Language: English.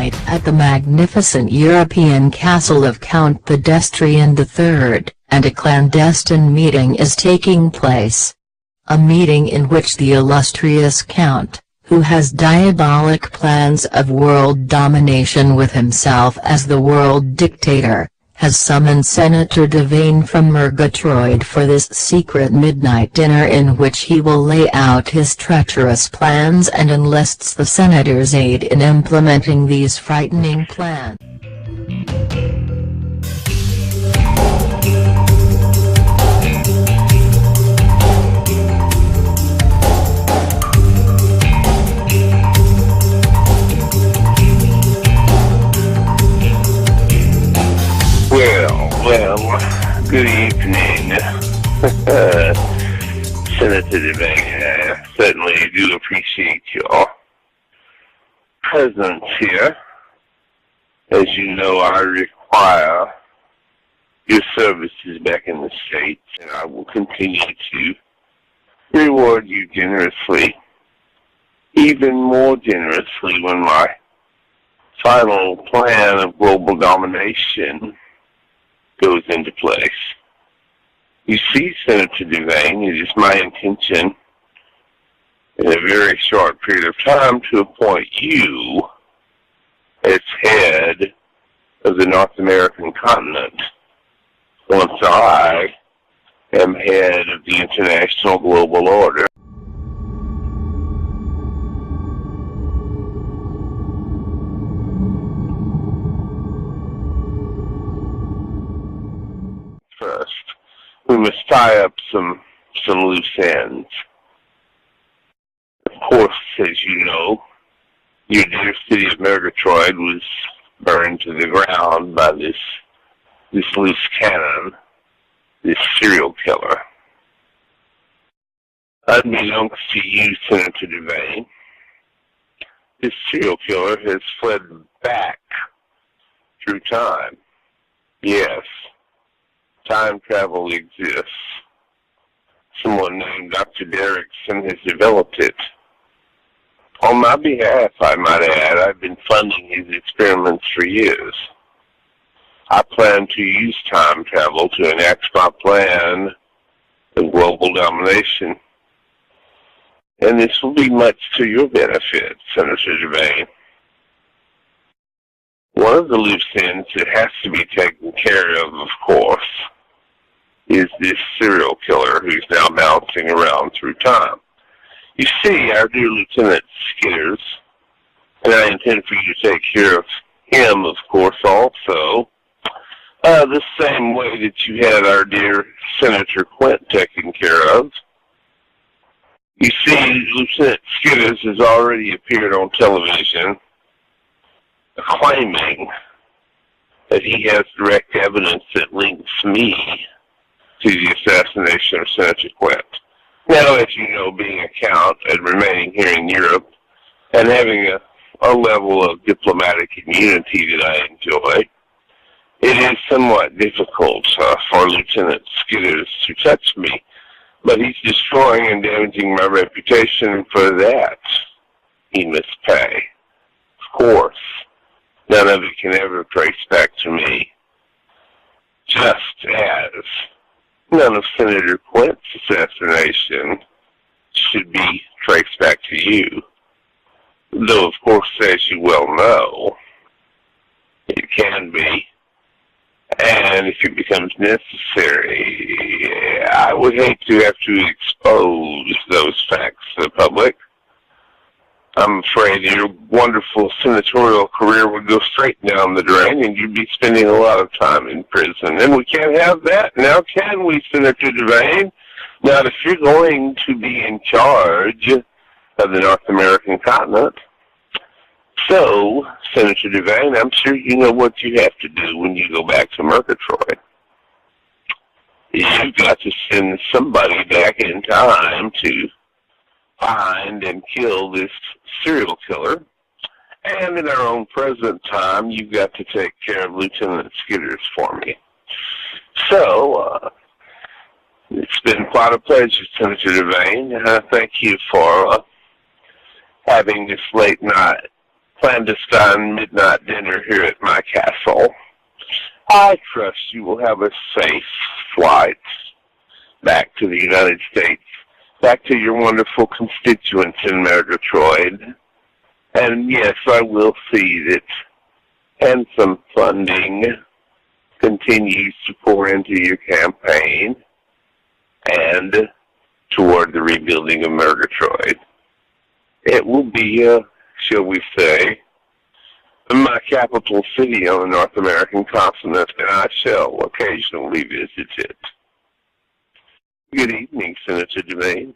midnight at the magnificent European castle of Count Pedestrian III, and a clandestine meeting is taking place. A meeting in which the illustrious Count, who has diabolic plans of world domination with himself as the world dictator, has summoned Senator Devane from Murgatroyd for this secret midnight dinner in which he will lay out his treacherous plans and enlists the senator's aid in implementing these frightening plans. Well, good evening, Senator Devane. I certainly do appreciate your presence here. As you know, I require your services back in the States, and I will continue to reward you generously, even more generously when my final plan of global domination goes into place. You see, Senator Devane, it is my intention in a very short period of time to appoint you as head of the North American continent once I am head of the international global order. First, we must tie up some loose ends. Of course, as you know, your dear city of Murgatroyd was burned to the ground by this loose cannon, this serial killer. Unbeknownst to you, Senator Devane, this serial killer has fled back through time. Yes. Time travel exists. Someone named Dr. Derrickson has developed it. On my behalf, I might add, I've been funding his experiments for years. I plan to use time travel to enact my plan of global domination. And this will be much to your benefit, Senator Devane. One of the loose ends that has to be taken care of course, is this serial killer who's now bouncing around through time. You see, our dear Lieutenant Skitters, and I intend for you to take care of him, of course, also, the same way that you had our dear Senator Quint taken care of. You see, Lieutenant Skitters has already appeared on television claiming that he has direct evidence that links me to the assassination of Senator Quint. Now, as you know, being a count and remaining here in Europe and having a level of diplomatic immunity that I enjoy, it is somewhat difficult for Lieutenant Skitters to touch me. But he's destroying and damaging my reputation, and for that he must pay. Of course, none of it can ever trace back to me. Just as none of Senator Quint's assassination should be traced back to you. Though, of course, as you well know, it can be. And if it becomes necessary, I would hate to have to expose those facts to the public. I'm afraid your wonderful senatorial career would go straight down the drain, and you'd be spending a lot of time in prison. And we can't have that now, can we, Senator Devane? Now, if you're going to be in charge of the North American continent, so, Senator Devane, I'm sure you know what you have to do when you go back to Murgatroyd. You've got to send somebody back in time to find and kill this serial killer. And in our own present time, you've got to take care of Lieutenant Skitters for me. So, it's been quite a pleasure, Senator Devane. Thank you for having this late night clandestine midnight dinner here at my castle. I trust you will have a safe flight back to the United States, back to your wonderful constituents in Murgatroyd. And yes, I will see that handsome funding continues to pour into your campaign and toward the rebuilding of Murgatroyd. It will be, shall we say, my capital city on the North American continent, and I shall occasionally visit it. Good evening, Senator Devane.